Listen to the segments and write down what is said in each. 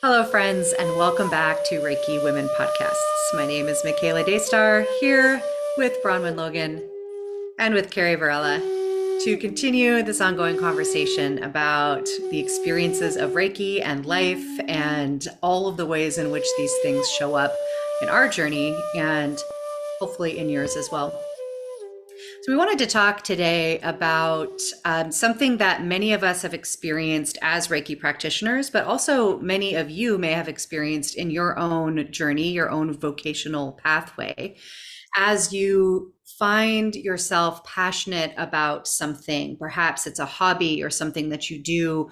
Hello, friends, and welcome back to Reiki Women Podcasts. My name is Michaela Daystar, here with Bronwen Logan and with Carrie Varela to continue this ongoing conversation about the experiences of Reiki and life and all of the ways in which these things show up in our journey and hopefully in yours as well. So, we wanted to talk today about something that many of us have experienced as Reiki practitioners, but also many of you may have experienced in your own journey, your own vocational pathway, as you find yourself passionate about something. Perhaps it's a hobby or something that you do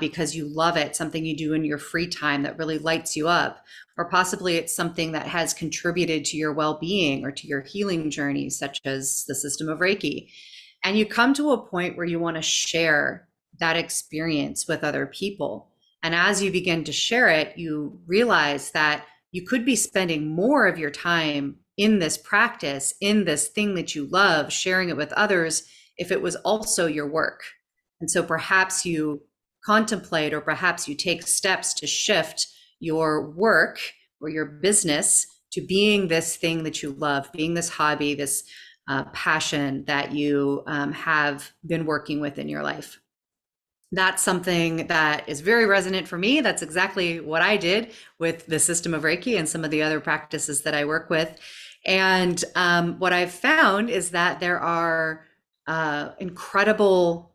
because you love it, something you do in your free time that really lights you up. Or possibly it's something that has contributed to your well-being or to your healing journey, such as the system of Reiki. And you come to a point where you want to share that experience with other people. And as you begin to share it, you realize that you could be spending more of your time in this practice, in this thing that you love, sharing it with others, if it was also your work. And so perhaps you contemplate, or perhaps you take steps to shift your work or your business to being this thing that you love, being this hobby, this passion that you have been working with in your life. That's something that is very resonant for me. That's exactly what I did with the system of Reiki and some of the other practices that I work with. And what I've found is that there are incredible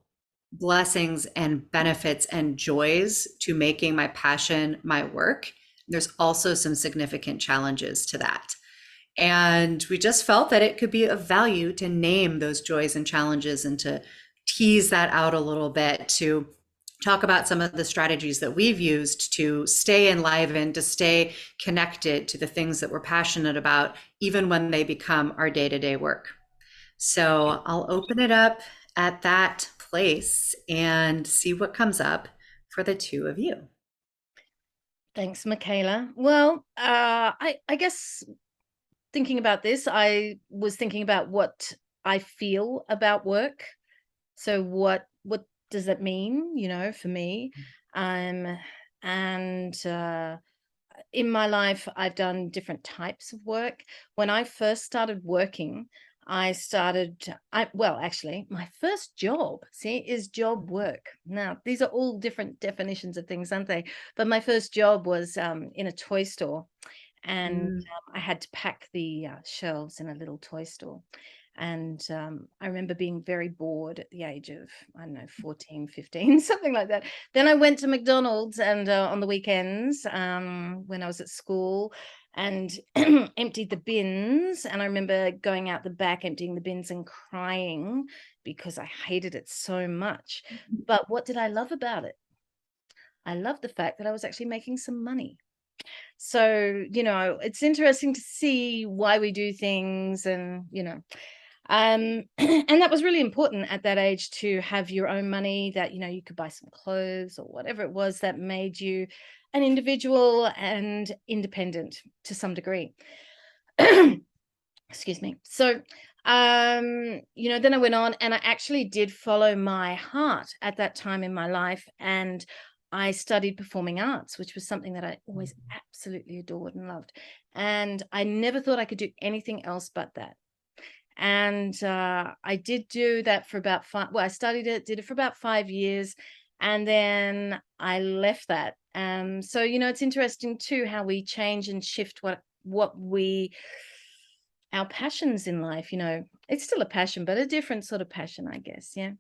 blessings and benefits and joys to making my passion my work. There's also some significant challenges to that. And we just felt that it could be of value to name those joys and challenges and to tease that out a little bit, to talk about some of the strategies that we've used to stay enlivened, to stay connected to the things that we're passionate about, even when they become our day-to-day work. So I'll open it up at that place and see what comes up for the two of you. Thanks, Michaela. Well, I guess thinking about this, I was thinking about what I feel about work. So what does that mean, for me? And in my life, I've done different types of work. When I first started working, actually, my first job, is job work. Now, these are all different definitions of things, aren't they? But my first job was in a toy store, and I had to pack the shelves in a little toy store. And I remember being very bored at the age of, I don't know, 14, 15, something like that. Then I went to McDonald's and on the weekends when I was at school, and emptied the bins. And I remember going out the back, emptying the bins and crying because I hated it so much. But what did I love about it? I loved the fact that I was actually making some money. So, it's interesting to see why we do things, and, and that was really important at that age, to have your own money, that, you could buy some clothes or whatever it was that made you an individual and independent to some degree. Excuse me. So, then I went on and I actually did follow my heart at that time in my life. And I studied performing arts, which was something that I always absolutely adored and loved. And I never thought I could do anything else but that. And I did do that for about I studied it, did it for about 5 years, and then I left that. So, it's interesting too, how we change and shift our passions in life. It's still a passion, but a different sort of passion, I guess. Yeah.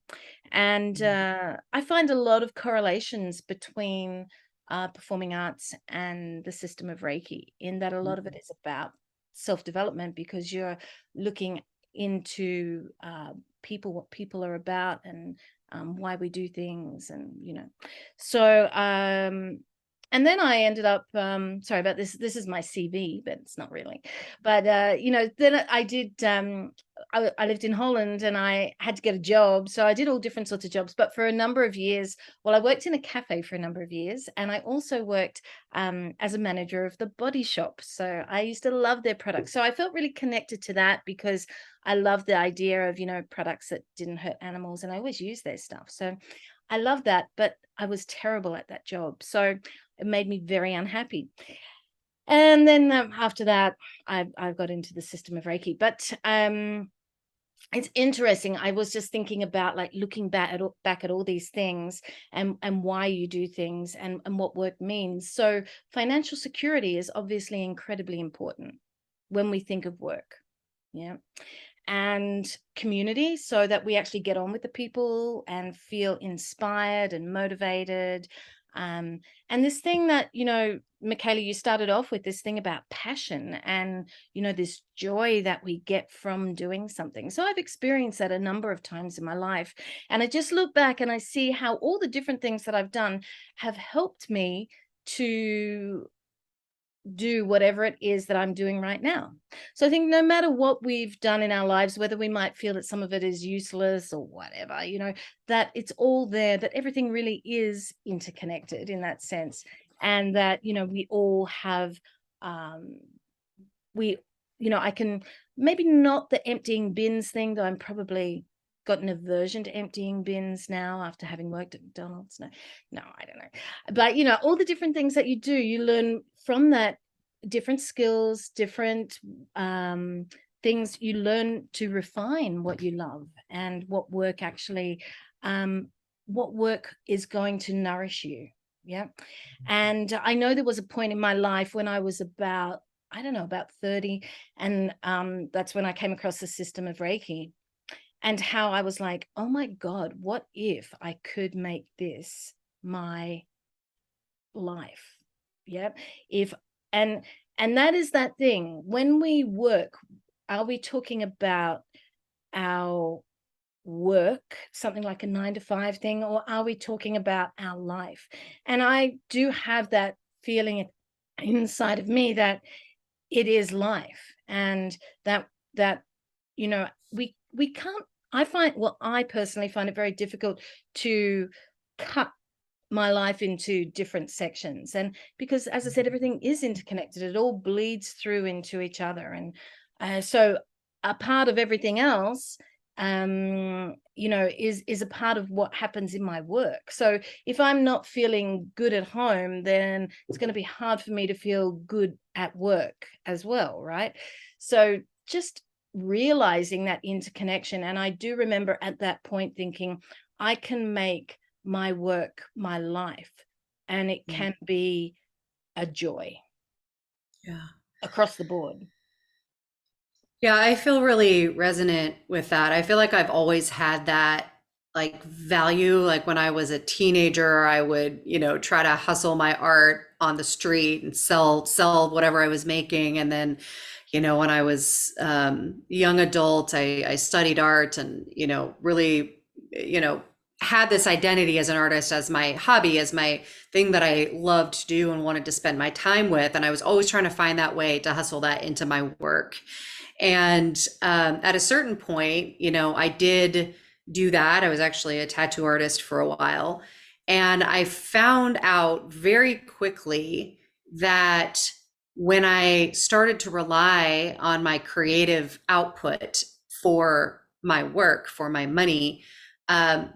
And I find a lot of correlations between performing arts and the system of Reiki, in that a lot of it is about self-development, because you're looking into what people are about, and why we do things, and so and then I ended up, sorry about this, this is my CV, but it's not really. But, then I did, I lived in Holland, and I had to get a job. So I did all different sorts of jobs. But for a number of years, I worked in a cafe for a number of years. And I also worked as a manager of the Body Shop. So I used to love their products. So I felt really connected to that, because I love the idea of, products that didn't hurt animals. And I always use their stuff. So I love that, but I was terrible at that job. So It made me very unhappy. And then after that, I got into the system of Reiki. But it's interesting. I was just thinking about like looking back at all these things and why you do things and what work means. So financial security is obviously incredibly important when we think of work. Yeah. And community, so that we actually get on with the people and feel inspired and motivated. And this thing that, Michaela, you started off with this thing about passion and, this joy that we get from doing something. So I've experienced that a number of times in my life. And I just look back and I see how all the different things that I've done have helped me to do whatever it is that I'm doing right now. So I think no matter what we've done in our lives, whether we might feel that some of it is useless or whatever, that it's all there, that everything really is interconnected in that sense. And that, we all have, I can, maybe not the emptying bins thing, though I'm probably got an aversion to emptying bins now after having worked at McDonald's. No, I don't know. But, all the different things that you do, you learn from that, different skills, different things. You learn to refine what you love and what work actually, what work is going to nourish you. Yeah. And I know there was a point in my life when I was about 30. And that's when I came across the system of Reiki. And how I was like, oh my God, what if I could make this my life? Yeah. And that is that thing. When we work, are we talking about our work, something like a 9-to-5 thing, or are we talking about our life? And I do have that feeling inside of me that it is life, and that we can't. I personally find it very difficult to cut my life into different sections, and because, as I said, everything is interconnected. It all bleeds through into each other, and so a part of everything else is a part of what happens in my work. So if I'm not feeling good at home, then it's going to be hard for me to feel good at work as well, right? So just realizing that interconnection. And I do remember at that point thinking, I can make my work my life, and it can be a joy. Yeah. Across the board. Yeah, I feel really resonant with that. I feel like I've always had that like value. Like when I was a teenager, I would, try to hustle my art on the street and sell whatever I was making. And then, when I was young adult, I studied art and, really, had this identity as an artist, as my hobby, as my thing that I loved to do and wanted to spend my time with. And I was always trying to find that way to hustle that into my work. And at a certain point, I did do that. I was actually a tattoo artist for a while. And I found out very quickly that when I started to rely on my creative output for my work, for my money,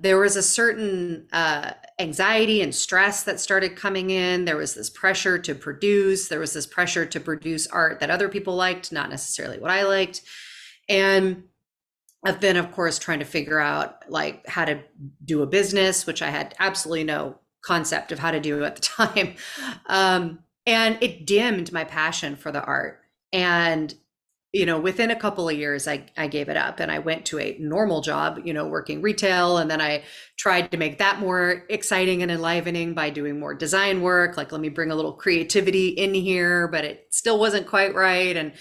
there was a certain anxiety and stress that started coming in. There was this pressure to produce. There was this pressure to produce art that other people liked, not necessarily what I liked. And I've been, of course, trying to figure out like how to do a business, which I had absolutely no concept of how to do at the time. And it dimmed my passion for the art. And within a couple of years, I gave it up and I went to a normal job, working retail. And then I tried to make that more exciting and enlivening by doing more design work. Like, let me bring a little creativity in here, but it still wasn't quite right. And,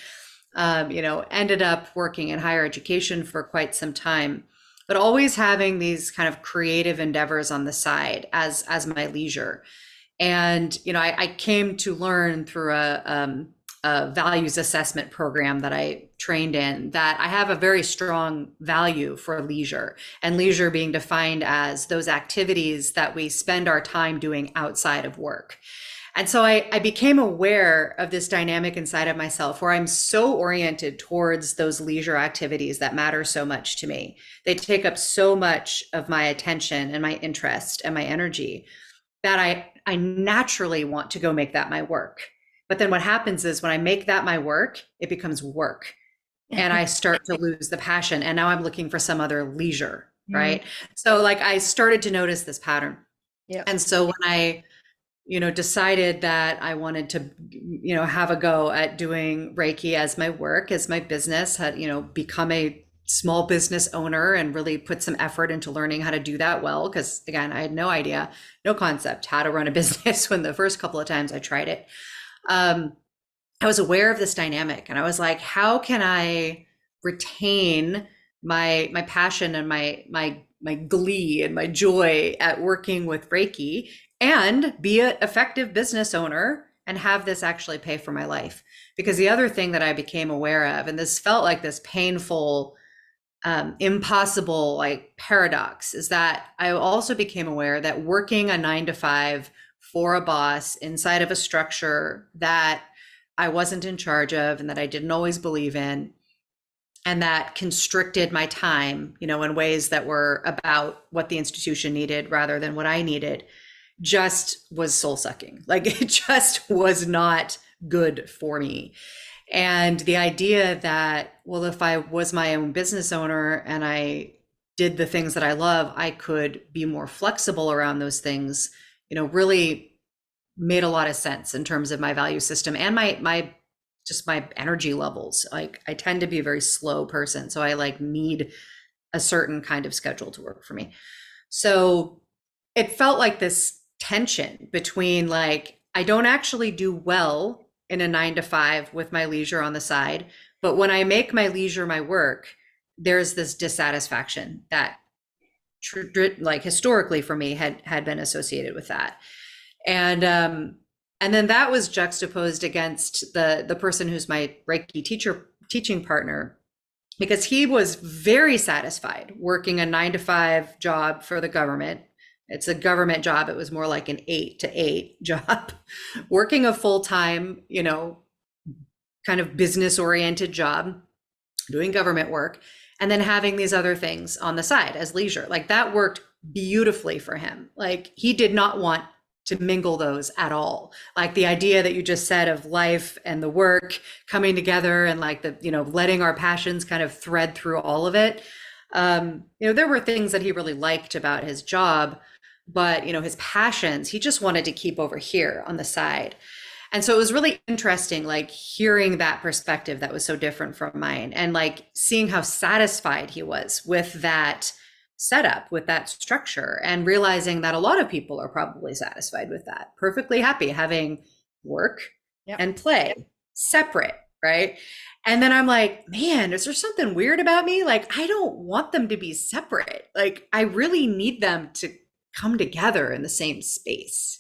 ended up working in higher education for quite some time, but always having these kind of creative endeavors on the side as my leisure. And, I came to learn through a values assessment program that I trained in that I have a very strong value for leisure, and leisure being defined as those activities that we spend our time doing outside of work. And so I became aware of this dynamic inside of myself where I'm so oriented towards those leisure activities that matter so much to me. They take up so much of my attention and my interest and my energy that I naturally want to go make that my work. But then what happens is when I make that my work, it becomes work and I start to lose the passion. And now I'm looking for some other leisure, right? So like I started to notice this pattern. Yeah. And so when I, decided that I wanted to, have a go at doing Reiki as my work, as my business, had, become a small business owner and really put some effort into learning how to do that well. Because again, I had no idea, no concept how to run a business when the first couple of times I tried it. I was aware of this dynamic and I was like, how can I retain my passion and my glee and my joy at working with Reiki and be an effective business owner and have this actually pay for my life? Because the other thing that I became aware of, and this felt like this painful, impossible like paradox, is that I also became aware that working a 9 to 5 for a boss inside of a structure that I wasn't in charge of and that I didn't always believe in, and that constricted my time, in ways that were about what the institution needed rather than what I needed, just was soul sucking. Like it just was not good for me. And the idea that, well, if I was my own business owner and I did the things that I love, I could be more flexible around those things, really made a lot of sense in terms of my value system and my just my energy levels. Like I tend to be a very slow person, so I like need a certain kind of schedule to work for me. So it felt like this tension between like I don't actually do well in a 9 to 5 with my leisure on the side, but when I make my leisure my work, there's this dissatisfaction that like historically for me had been associated with that. And then that was juxtaposed against the person who's my Reiki teaching partner, because he was very satisfied working a 9 to 5 job for the government. It's a government job. It was more like an 8 to 8 job, working a full-time, kind of business oriented job, doing government work, and then having these other things on the side as leisure. Like that worked beautifully for him. Like he did not want to mingle those at all. Like the idea that you just said of life and the work coming together and like the, letting our passions kind of thread through all of it. There were things that he really liked about his job, but, his passions, he just wanted to keep over here on the side. And so it was really interesting, like hearing that perspective that was so different from mine and like seeing how satisfied he was with that setup, with that structure, and realizing that a lot of people are probably satisfied with that, perfectly happy having work and play separate, right? And then I'm like, man, is there something weird about me? Like, I don't want them to be separate. Like, I really need them to come together in the same space,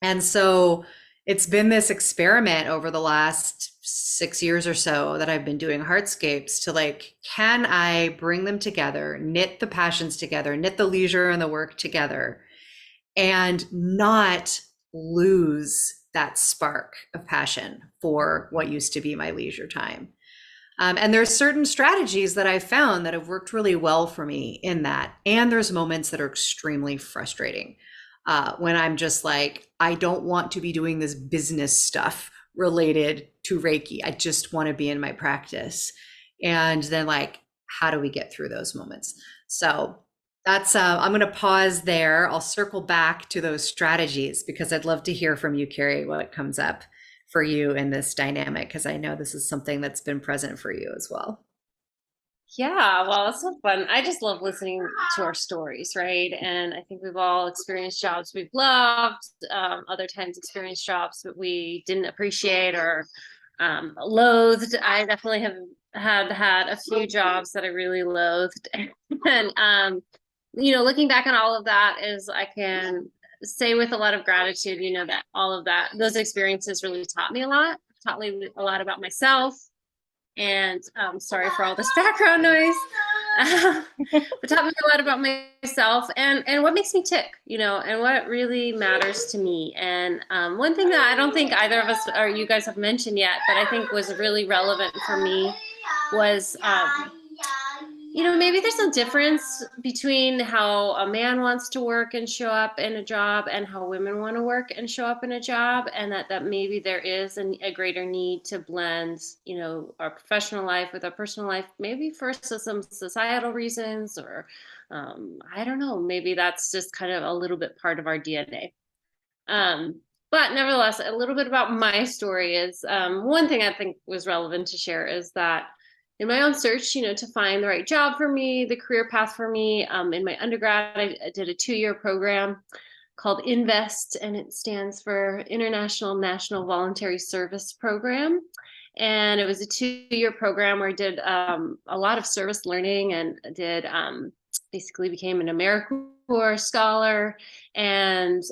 And so it's been this experiment over the last 6 years or so that I've been doing hardscapes to like, can I bring them together, knit the passions together, knit the leisure and the work together, and not lose that spark of passion for what used to be my leisure time. And there's certain strategies that I've found that have worked really well for me in that. And there's moments that are extremely frustrating when I'm just like, I don't want to be doing this business stuff related to Reiki. I just want to be in my practice. And then like, how do we get through those moments? So that's, I'm going to pause there. I'll circle back to those strategies because I'd love to hear from you, Carrie, what comes up for you in this dynamic, because I know this is something that's been present for you as well. Yeah, well, it's so fun. I just love listening to our stories, right? And I think we've all experienced jobs we've loved, other times experienced jobs that we didn't appreciate or loathed. I definitely have had a few jobs that I really loathed. And looking back on all of that is I can say with a lot of gratitude, that all of that, those experiences really taught me a lot about myself. And sorry for all this background noise, but taught me a lot about myself and what makes me tick, and what really matters to me. And one thing that I don't think either of us or you guys have mentioned yet, but I think was really relevant for me was, maybe there's a difference between how a man wants to work and show up in a job and how women want to work and show up in a job, and that maybe there is a greater need to blend, our professional life with our personal life, maybe for some societal reasons, or I don't know, maybe that's just kind of a little bit part of our DNA. But nevertheless, a little bit about my story is one thing I think was relevant to share is that in my own search, to find the right job for me, the career path for me, in my undergrad, I did a 2-year program called INVEST, and it stands for International National Voluntary Service Program. And it was a 2-year program where I did a lot of service learning and did basically became an AmeriCorps scholar and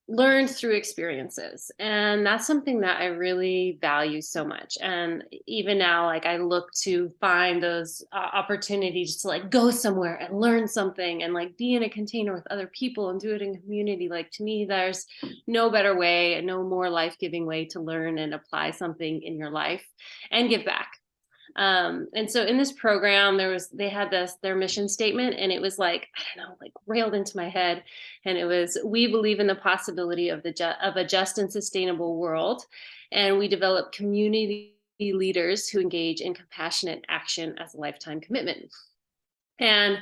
learned through experiences. And that's something that I really value so much. And even now, like, I look to find those opportunities to like go somewhere and learn something and like be in a container with other people and do it in community. Like, to me, there's no better way and no more life-giving way to learn and apply something in your life and give back. And so in this program, they had their mission statement, and it was like, I don't know, like railed into my head. And it was, we believe in the possibility of a just and sustainable world. And we develop community leaders who engage in compassionate action as a lifetime commitment. And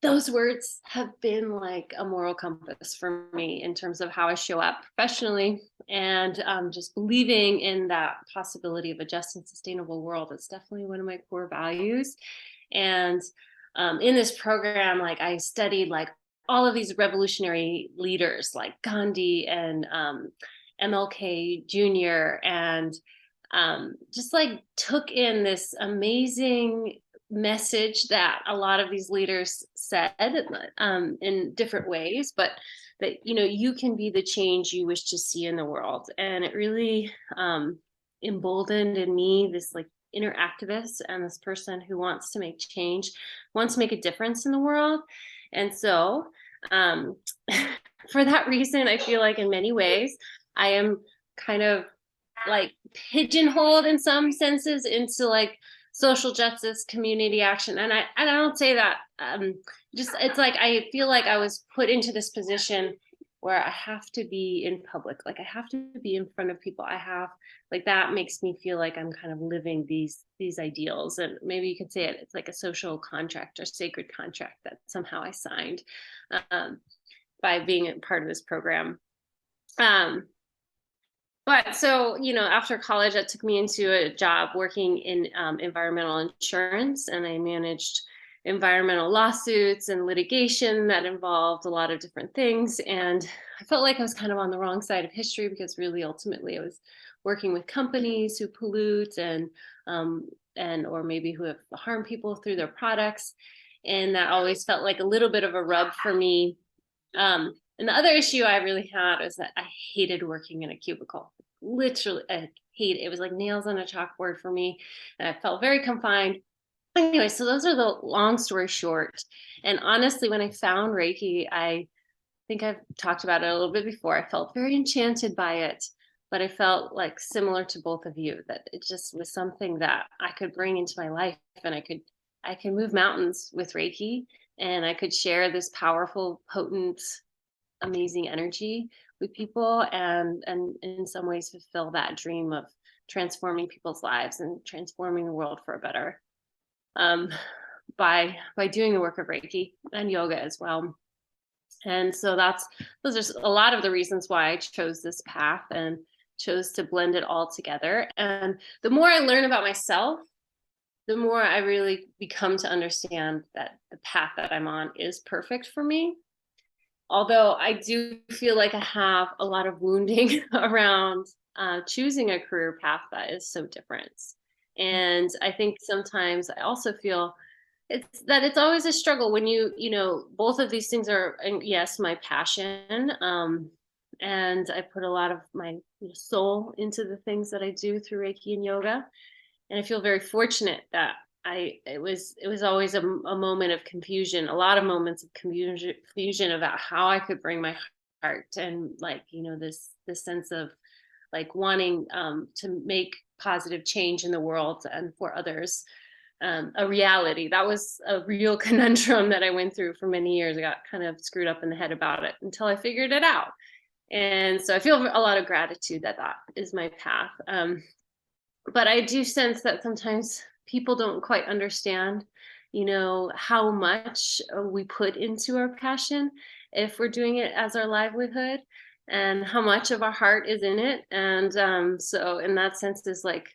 those words have been like a moral compass for me in terms of how I show up professionally, and just believing in that possibility of a just and sustainable world. It's definitely one of my core values. And in this program, like, I studied like all of these revolutionary leaders like Gandhi and MLK Jr. and just like took in this amazing message that a lot of these leaders said in different ways, but that you can be the change you wish to see in the world. And it really emboldened in me this like inner activist and this person who wants to make change, wants to make a difference in the world. And so for that reason, I feel like in many ways I am kind of like pigeonholed in some senses into like social justice, community action. And I don't say that, just, it's like, I feel like I was put into this position where I have to be in public. Like, I have to be in front of people. Like, that makes me feel like I'm kind of living these ideals. And maybe you could say it's like a social contract or sacred contract that somehow I signed by being a part of this program. But so, after college, that took me into a job working in environmental insurance, and I managed environmental lawsuits and litigation that involved a lot of different things. And I felt like I was kind of on the wrong side of history, because really, ultimately, I was working with companies who pollute and or maybe who have harmed people through their products. And that always felt like a little bit of a rub for me. And the other issue I really had was that I hated working in a cubicle. Literally, I hate it. It was like nails on a chalkboard for me. And I felt very confined. Anyway, so those are the long story short. And honestly, when I found Reiki, I think I've talked about it a little bit before. I felt very enchanted by it, but I felt like similar to both of you, that it just was something that I could bring into my life, and I can move mountains with Reiki, and I could share this powerful, potent, amazing energy with people, and in some ways fulfill that dream of transforming people's lives and transforming the world for a better, by doing the work of Reiki and yoga as well. And so those are a lot of the reasons why I chose this path and chose to blend it all together. And the more I learn about myself, the more I really become to understand that the path that I'm on is perfect for me. Although I do feel like I have a lot of wounding around choosing a career path that is so different. And I think sometimes I also feel it's always a struggle when both of these things are, yes, my passion. And I put a lot of my soul into the things that I do through Reiki and yoga. And I feel very fortunate that it was always a moment of confusion, a lot of moments of confusion about how I could bring my heart and this sense of like wanting to make positive change in the world and for others, a reality. That was a real conundrum that I went through for many years. I got kind of screwed up in the head about it until I figured it out. And so I feel a lot of gratitude that that is my path. But I do sense that sometimes people don't quite understand, how much we put into our passion if we're doing it as our livelihood, and how much of our heart is in it. And so in that sense is like,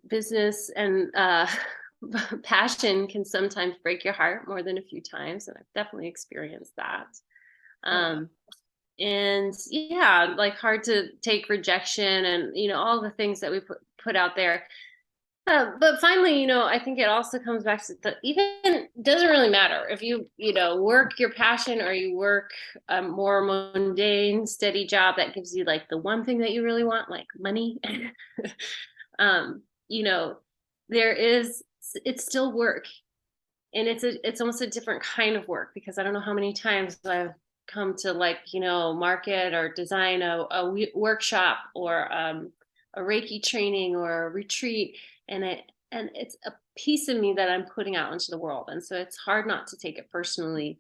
business and passion can sometimes break your heart more than a few times. And I've definitely experienced that. And yeah, like hard to take rejection and, all the things that we put out there. But finally, I think it also comes back to even doesn't really matter if you, work your passion or you work a more mundane, steady job that gives you like the one thing that you really want, like money. It's still work, and it's almost a different kind of work, because I don't know how many times I've come to market or design a workshop or a Reiki training or a retreat, and it's a piece of me that I'm putting out into the world. And so it's hard not to take it personally,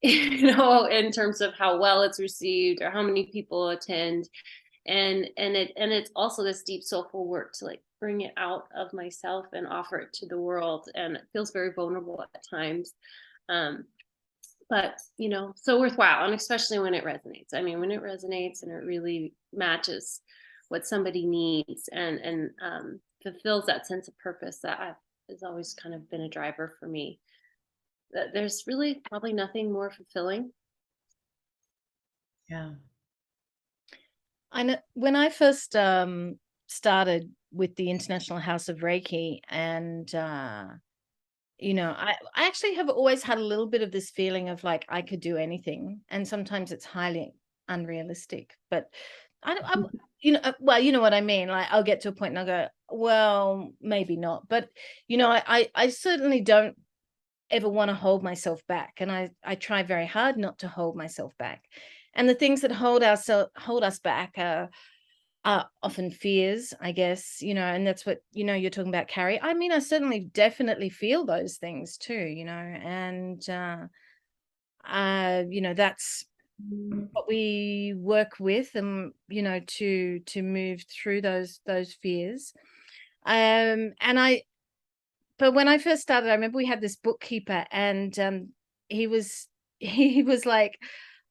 in terms of how well it's received or how many people attend. And it's also this deep soulful work to bring it out of myself and offer it to the world. And it feels very vulnerable at times. But, so worthwhile. And especially when it resonates. I mean, when it resonates and it really matches what somebody needs and fulfills that sense of purpose that has always kind of been a driver for me. That there's really probably nothing more fulfilling. Yeah. I know when I first started with the International House of Reiki, and I actually have always had a little bit of this feeling of like I could do anything, and sometimes it's highly unrealistic. But well, you know what I mean. Like I'll get to a point and I'll go, well, maybe not. But I certainly don't ever want to hold myself back, and I try very hard not to hold myself back. And the things that hold us back are often fears, I guess, and that's what, you're talking about, Carrie. I mean, I certainly definitely feel those things too, and, that's what we work with, and, to move through those fears. But when I first started, I remember we had this bookkeeper, and he was he was like,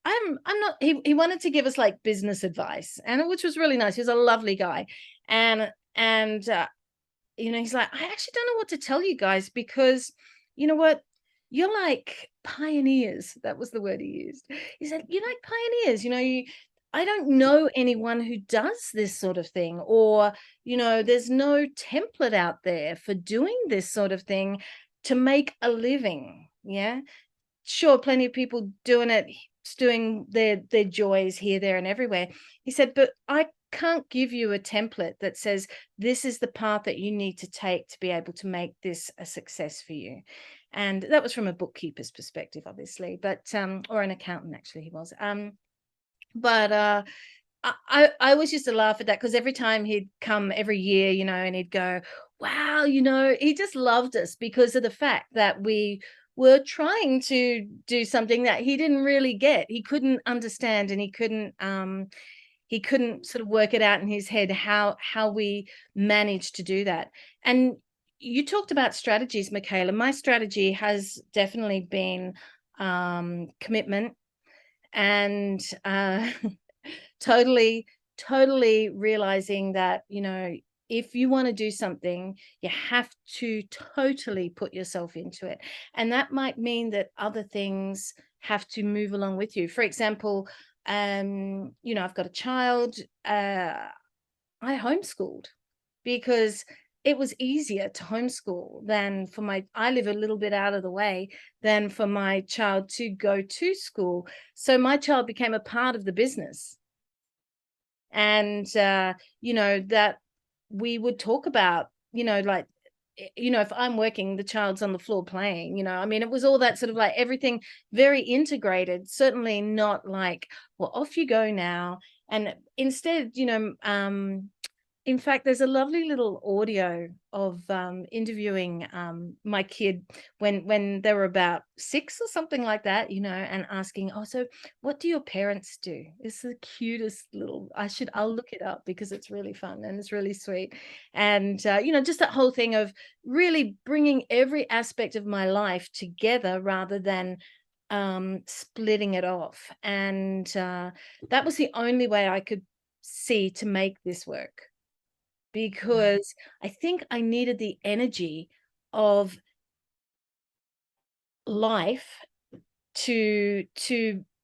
I'm not, he wanted to give us like business advice, and which was really nice. He was a lovely guy. And he's like, I actually don't know what to tell you guys, because you know what? You're like pioneers. That was the word he used. He said, you're like pioneers, I don't know anyone who does this sort of thing, or, there's no template out there for doing this sort of thing to make a living. Yeah. Sure, plenty of people doing it, doing their joys here, there, and everywhere. He said, but I can't give you a template that says this is the path that you need to take to be able to make this a success for you. And that was from a bookkeeper's perspective, obviously, but or an accountant, actually, he was. But I was just a laugh at that, because every time he'd come every year, and he'd go, wow, he just loved us because of the fact that we were trying to do something that he didn't really get. He couldn't understand, and he couldn't sort of work it out in his head how we managed to do that. And you talked about strategies, Michaela. My strategy has definitely been commitment, and totally realizing that, if you want to do something, you have to totally put yourself into it. And that might mean that other things have to move along with you. For example, I've got a child. I homeschooled because it was easier to homeschool than for I live a little bit out of the way, than for my child to go to school. So my child became a part of the business. And, that we would talk about, if I'm working, the child's on the floor playing, I mean, it was all that sort of like everything very integrated, certainly not like, well, off you go now. And instead, In fact, there's a lovely little audio of interviewing my kid when they were about 6 or something like that, you know, and asking, oh, so what do your parents do? It's the cutest little, I'll look it up because it's really fun and it's really sweet. And, you know, just that whole thing of really bringing every aspect of my life together rather than splitting it off. And that was the only way I could see to make this work, because I think I needed the energy of life to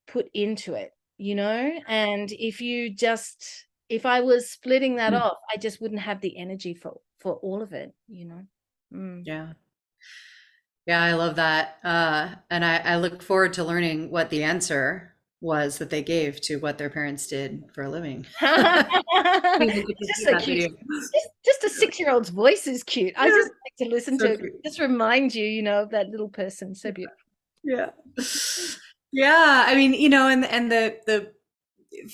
put into it, you know. And if I was splitting that off, I just wouldn't have the energy for all of it, you know. Yeah. Yeah, I love that. And I look forward to learning what the answer was that they gave to what their parents did for a living. It's just so cute. Just a 6-year-old's voice is cute. I just like to listen to it. Just remind you, you know, of that little person. So beautiful. Yeah. Yeah. I mean, you know, and the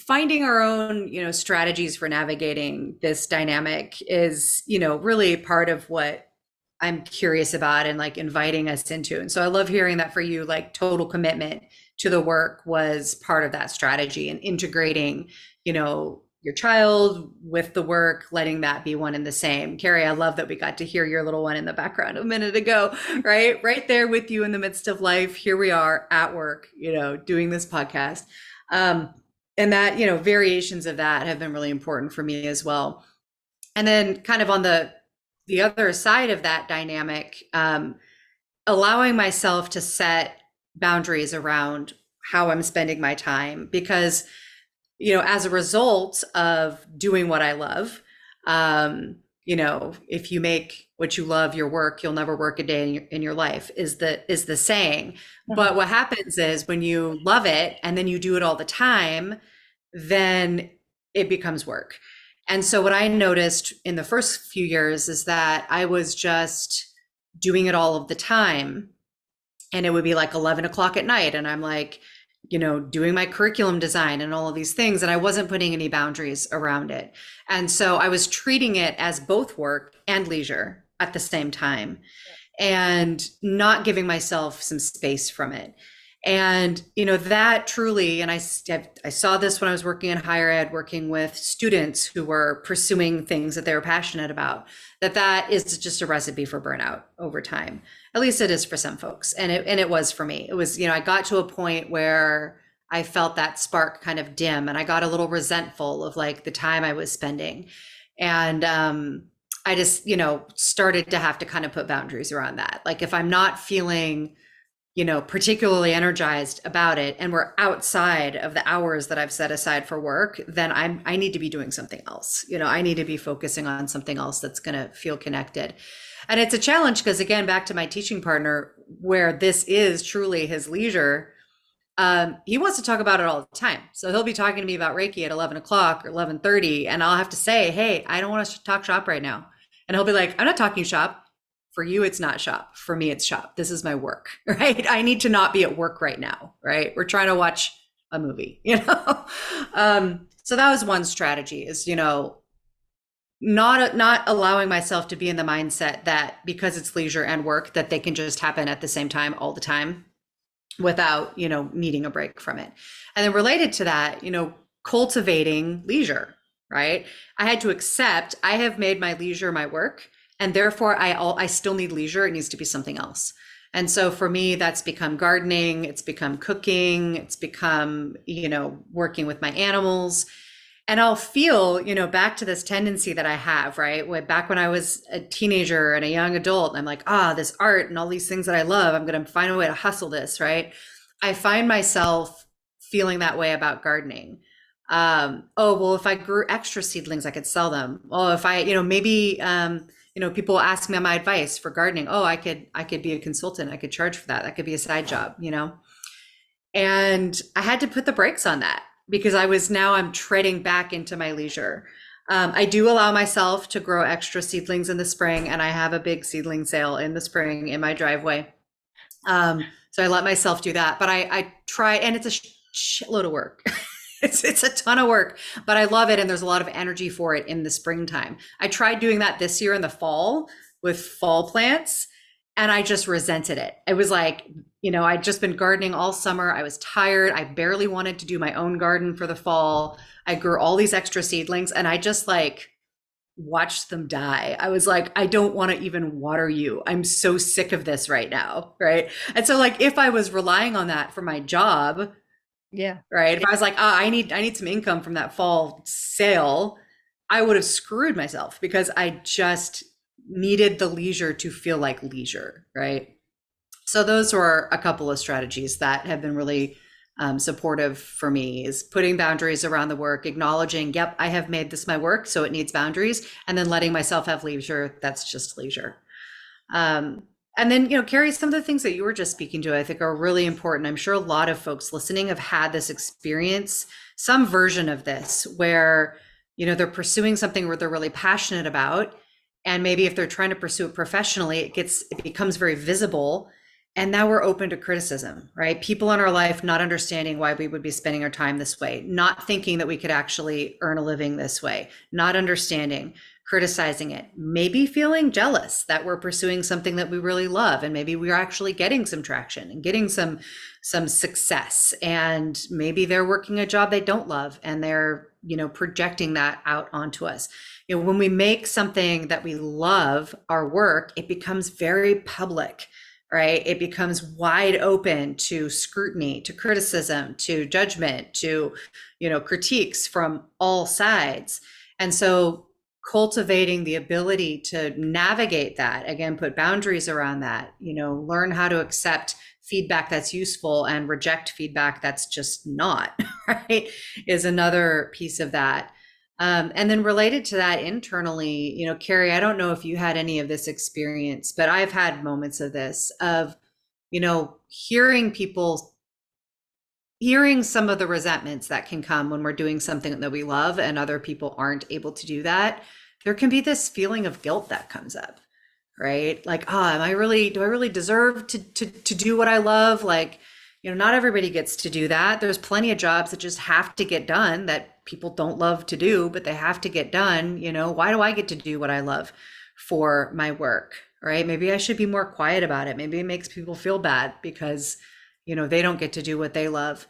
finding our own, you know, strategies for navigating this dynamic is, you know, really part of what I'm curious about and like inviting us into. And so I love hearing that for you, like total commitment to the work was part of that strategy, and integrating, you know, your child with the work, letting that be one and the same. Carrie, I love that we got to hear your little one in the background a minute ago, right? Right there with you in the midst of life. Here we are at work, you know, doing this podcast. And that, you know, variations of that have been really important for me as well. And then kind of on the other side of that dynamic, allowing myself to set boundaries around how I'm spending my time, because, you know, as a result of doing what I love, you know, if you make what you love your work, you'll never work a day in your life is the saying. But what happens is when you love it and then you do it all the time, then it becomes work. And so what I noticed in the first few years is that I was just doing it all of the time. And it would be like 11 o'clock at night. And I'm like, you know, doing my curriculum design and all of these things. And I wasn't putting any boundaries around it. And so I was treating it as both work and leisure at the same time, and not giving myself some space from it. And, you know, that truly, and I saw this when I was working in higher ed, working with students who were pursuing things that they were passionate about, that is just a recipe for burnout over time. At least it is for some folks. And it was for me. It was, you know, I got to a point where I felt that spark kind of dim, and I got a little resentful of like the time I was spending. And, I just, you know, started to have to kind of put boundaries around that. Like if I'm not feeling, you know, particularly energized about it, and we're outside of the hours that I've set aside for work, then I need to be doing something else. You know, I need to be focusing on something else that's going to feel connected. And it's a challenge because, again, back to my teaching partner, where this is truly his leisure, he wants to talk about it all the time. So he'll be talking to me about Reiki at 11 o'clock or 11:30, and I'll have to say, hey, I don't want to talk shop right now. And he'll be like, I'm not talking shop. For you, it's not shop. For me, it's shop. This is my work, right? I need to not be at work right now, right? We're trying to watch a movie, you know? So that was one strategy, is, you know, not allowing myself to be in the mindset that because it's leisure and work, that they can just happen at the same time all the time without, you know, needing a break from it. And then related to that, you know, cultivating leisure, right? I had to accept I have made my leisure my work, and therefore I still need leisure. It needs to be something else. And so for me, that's become gardening, it's become cooking, it's become, you know, working with my animals. And I'll feel, you know, back to this tendency that I have, right? Back when I was a teenager and a young adult, I'm like, this art and all these things that I love, I'm going to find a way to hustle this, right? I find myself feeling that way about gardening. Well, if I grew extra seedlings, I could sell them. Oh, if I, you know, maybe, you know, people ask me my advice for gardening. Oh, I could be a consultant. I could charge for that. That could be a side job, you know? And I had to put the brakes on that, because I'm treading back into my leisure. I do allow myself to grow extra seedlings in the spring, and I have a big seedling sale in the spring in my driveway. So I let myself do that, but I try, and it's a shitload of work. It's a ton of work, but I love it. And there's a lot of energy for it in the springtime. I tried doing that this year in the fall with fall plants, and I just resented it. It was like, I'd just been gardening all summer. I was tired. I barely wanted to do my own garden for the fall. I grew all these extra seedlings, and I just like watched them die. I was like, I don't want to even water you. I'm so sick of this right now. Right. And so like, if I was relying on that for my job, Yeah. right, if I was like, I need some income from that fall sale, I would have screwed myself because I just needed the leisure to feel like leisure. Right. So those were a couple of strategies that have been really supportive for me, is putting boundaries around the work, acknowledging, yep, I have made this my work, so it needs boundaries, and then letting myself have leisure. That's just leisure. And then, Carrie, some of the things that you were just speaking to, I think are really important. I'm sure a lot of folks listening have had this experience, some version of this, where, they're pursuing something where they're really passionate about. And maybe if they're trying to pursue it professionally, it becomes very visible. And now we're open to criticism, right? People in our life not understanding why we would be spending our time this way, not thinking that we could actually earn a living this way, not understanding, criticizing it, maybe feeling jealous that we're pursuing something that we really love, and maybe we're actually getting some traction and getting some success, and maybe they're working a job they don't love and they're projecting that out onto us. When we make something that we love our work, it becomes very public, right? It becomes wide open to scrutiny, to criticism, to judgment, to critiques from all sides. And so cultivating the ability to navigate that, again, put boundaries around that, learn how to accept feedback that's useful and reject feedback that's just not, right, is another piece of that. And then related to that internally, Carrie, I don't know if you had any of this experience, but I've had moments of this, of, hearing some of the resentments that can come when we're doing something that we love and other people aren't able to do that. There can be this feeling of guilt that comes up, right? Like, do I really deserve to do what I love? Like, not everybody gets to do that. There's plenty of jobs that just have to get done that people don't love to do, but they have to get done. Why do I get to do what I love for my work, right? Maybe I should be more quiet about it. Maybe it makes people feel bad because, they don't get to do what they love.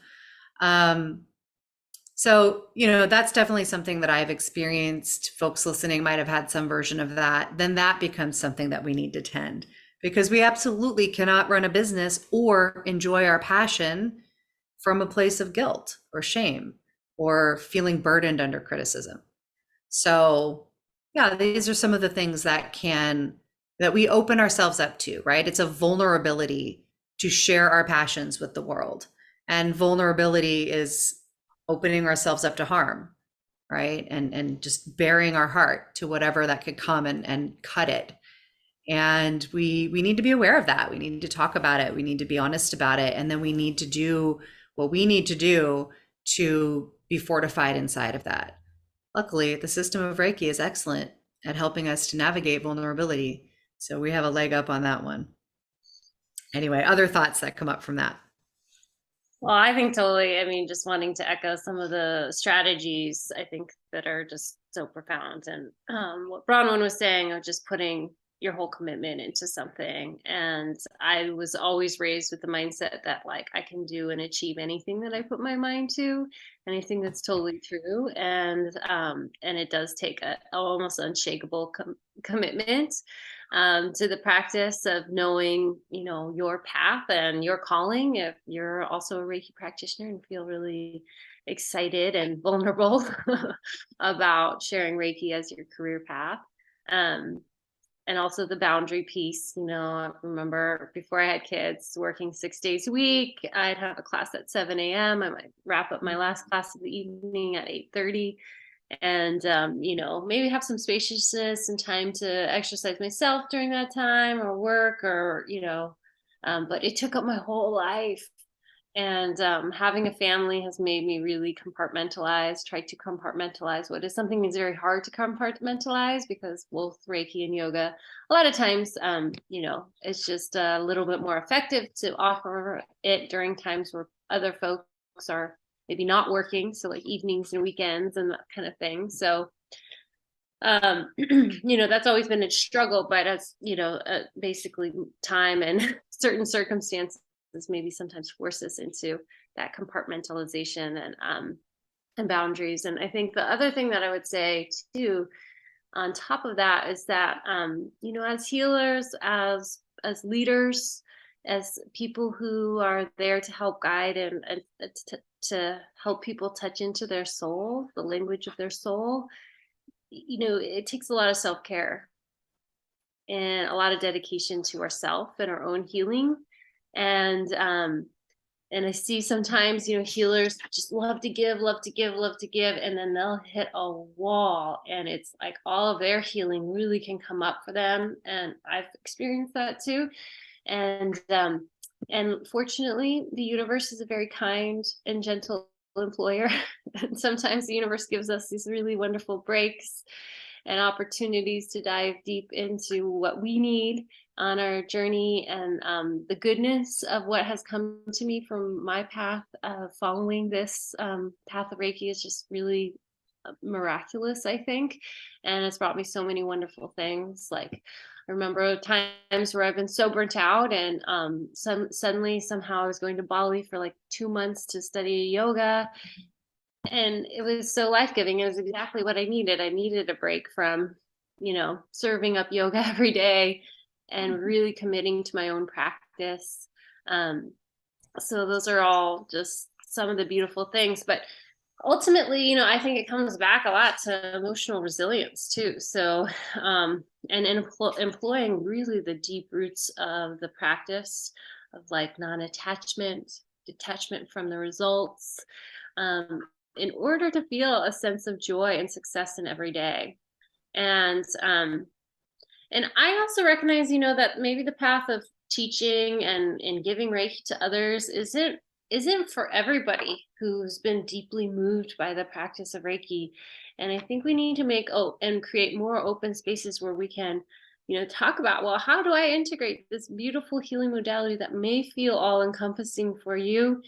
So, that's definitely something that I've experienced. Folks listening might have had some version of that. Then that becomes something that we need to tend, because we absolutely cannot run a business or enjoy our passion from a place of guilt or shame or feeling burdened under criticism. So yeah, these are some of the things that we open ourselves up to, right? It's a vulnerability to share our passions with the world. And vulnerability is opening ourselves up to harm, right? And just baring our heart to whatever that could come and cut it. And we need to be aware of that. We need to talk about it. We need to be honest about it. And then we need to do what we need to do to be fortified inside of that. Luckily, the system of Reiki is excellent at helping us to navigate vulnerability. So we have a leg up on that one. Anyway, other thoughts that come up from that? Well, I think totally. I mean, just wanting to echo some of the strategies, I think, that are just so profound. And what Bronwen was saying of just putting your whole commitment into something. And I was always raised with the mindset that, like, I can do and achieve anything that I put my mind to. And I think that's totally true. And it does take a almost unshakable commitment to the practice of knowing, your path and your calling. If you're also a Reiki practitioner and feel really excited and vulnerable about sharing Reiki as your career path. And also the boundary piece. I remember before I had kids, working 6 days a week, I'd have a class at 7 a.m. I might wrap up my last class of the evening at 8:30. And, maybe have some spaciousness and time to exercise myself during that time, or work, or, but it took up my whole life. And having a family has made me really try to compartmentalize what is something that's very hard to compartmentalize, because both Reiki and yoga, a lot of times, it's just a little bit more effective to offer it during times where other folks are maybe not working. So like evenings and weekends and that kind of thing. So, that's always been a struggle, but as, basically time and certain circumstances maybe sometimes force us into that compartmentalization and boundaries. And I think the other thing that I would say too, on top of that, is that, as healers, as leaders, as people who are there to help guide and to help people touch into their soul, the language of their soul, it takes a lot of self-care and a lot of dedication to ourself and our own healing. And I see sometimes, healers just love to give, love to give, love to give, and then they'll hit a wall, and it's like all of their healing really can come up for them. And I've experienced that too. And fortunately, the universe is a very kind and gentle employer. And sometimes the universe gives us these really wonderful breaks and opportunities to dive deep into what we need on our journey. And the goodness of what has come to me from my path following this path of Reiki is just really miraculous, I think. And it's brought me so many wonderful things. Like, I remember times where I've been so burnt out, and suddenly somehow I was going to Bali for like 2 months to study yoga. And it was so life-giving. It was exactly what I needed. I needed a break from, serving up yoga every day and really committing to my own practice. So those are all just some of the beautiful things. But ultimately, I think it comes back a lot to emotional resilience too. So, and employing really the deep roots of the practice of like non-attachment, detachment from the results, in order to feel a sense of joy and success in every day. And I also recognize, that maybe the path of teaching and giving Reiki to others isn't for everybody who's been deeply moved by the practice of Reiki. And I think we need to make and create more open spaces where we can, talk about, well, how do I integrate this beautiful healing modality that may feel all encompassing for you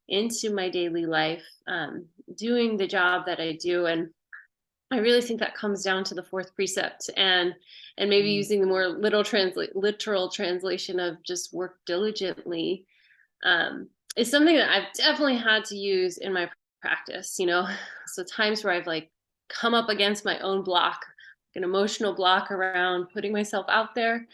into my daily life, doing the job that I do. And I really think that comes down to the fourth precept, and maybe using the more literal translation of just work diligently, is something that I've definitely had to use in my practice. So times where I've like come up against my own block, like an emotional block around putting myself out there.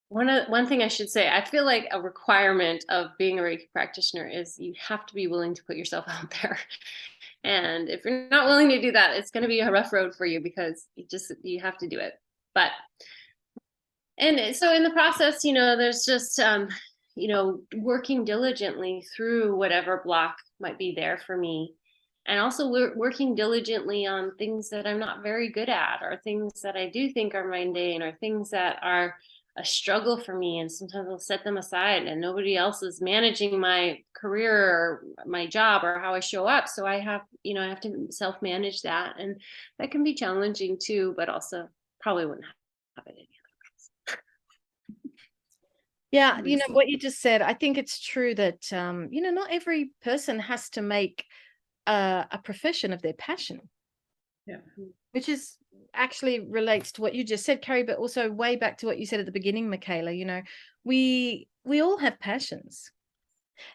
One thing I should say, I feel like a requirement of being a Reiki practitioner is you have to be willing to put yourself out there. And if you're not willing to do that, it's going to be a rough road for you, because you have to do it. And so in the process, there's just, working diligently through whatever block might be there for me. And also working diligently on things that I'm not very good at, or things that I do think are mundane, or things that are a struggle for me. And sometimes I'll set them aside, and nobody else is managing my career or my job or how I show up. So I have to self-manage that. And that can be challenging too, but also probably wouldn't have it any other ways. Yeah, what you just said, I think it's true that, not every person has to make a profession of their passion. Yeah. Which is actually relates to what you just said, Carrie, but also way back to what you said at the beginning, Michaela. We all have passions.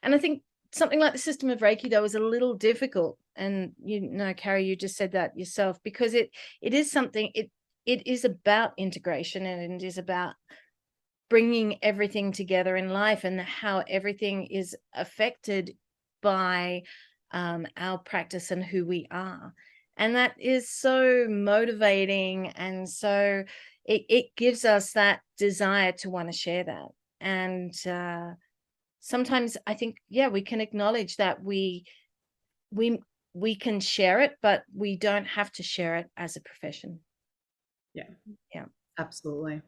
And I think something like the system of Reiki, though, is a little difficult. And, Carrie, you just said that yourself, because it is something, it is about integration, and it is about bringing everything together in life, and how everything is affected by our practice and who we are. And that is so motivating. And so it gives us that desire to want to share that. And sometimes I think, we can acknowledge that we can share it, but we don't have to share it as a profession. Yeah. Absolutely.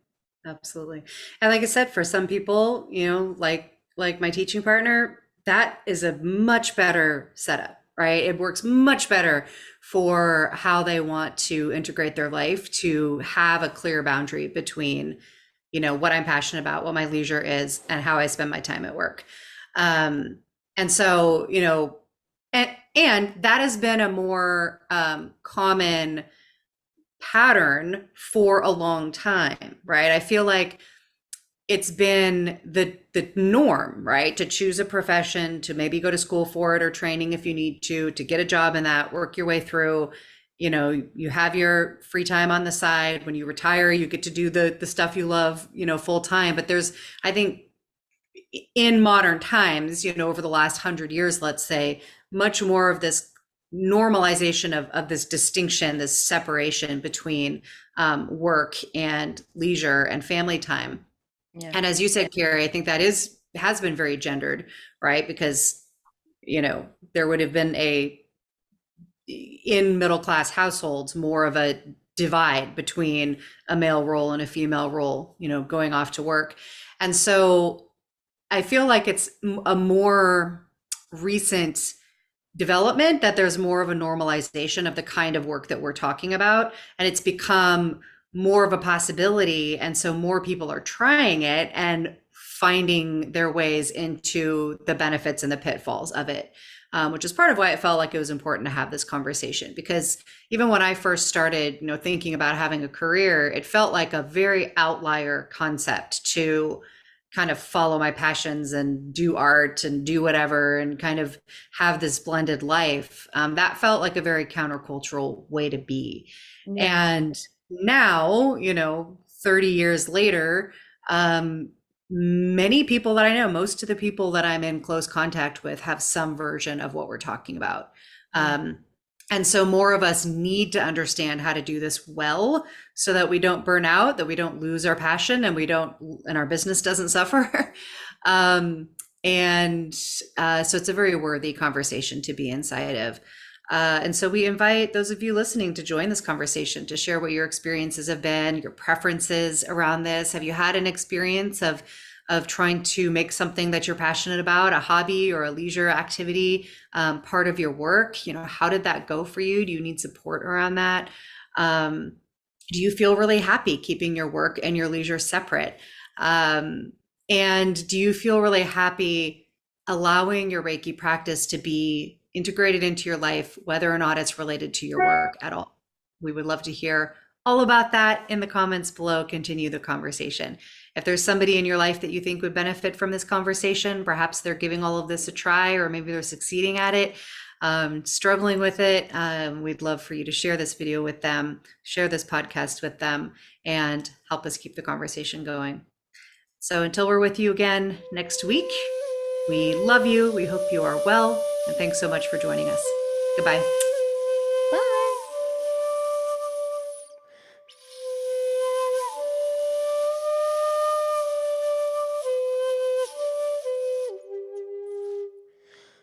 And like I said, for some people, like my teaching partner, that is a much better setup, right? It works much better for how they want to integrate their life, to have a clear boundary between, what I'm passionate about, what my leisure is, and how I spend my time at work. And so, And that has been a more common pattern for a long time, right? I feel like it's been the norm, right? To choose a profession, to maybe go to school for it or training if you need to get a job in that, work your way through. You know, you have your free time on the side. When you retire, you get to do the stuff you love, you know, full time. But there's, I think, in modern times, you know, over the last 100 years, let's say, much more of this normalization of this distinction, this separation between work and leisure and family time. Yeah. And as you said, Carrie, I think that has been very gendered, right? Because, you know, there would have been in middle class households, more of a divide between a male role and a female role, you know, going off to work. And so I feel like it's a more recent development that there's more of a normalization of the kind of work that we're talking about. And it's become more of a possibility. And so more people are trying it and finding their ways into the benefits and the pitfalls of it, which is part of why it felt like it was important to have this conversation. Because even when I first started, you know, thinking about having a career, it felt like a very outlier concept to kind of follow my passions and do art and do whatever and kind of have this blended life. That felt like a very countercultural way to be. Yeah. And now, you know, 30 years later, many people that I know, most of the people that I'm in close contact with have some version of what we're talking about. And so more of us need to understand how to do this well so that we don't burn out, that we don't lose our passion and and our business doesn't suffer. So it's a very worthy conversation to be inside of. And so we invite those of you listening to join this conversation, to share what your experiences have been, your preferences around this. Have you had an experience of trying to make something that you're passionate about, a hobby or a leisure activity, part of your work? You know, how did that go for you? Do you need support around that? Do you feel really happy keeping your work and your leisure separate? And do you feel really happy allowing your Reiki practice to be integrated into your life, whether or not it's related to your work at all? We would love to hear all about that in the comments below. Continue the conversation. If there's somebody in your life that you think would benefit from this conversation, perhaps they're giving all of this a try, or maybe they're succeeding at it, struggling with it, we'd love for you to share this video with them, share this podcast with them, and help us keep the conversation going. So until we're with you again next week, we love you. We hope you are well. And thanks so much for joining us. Goodbye.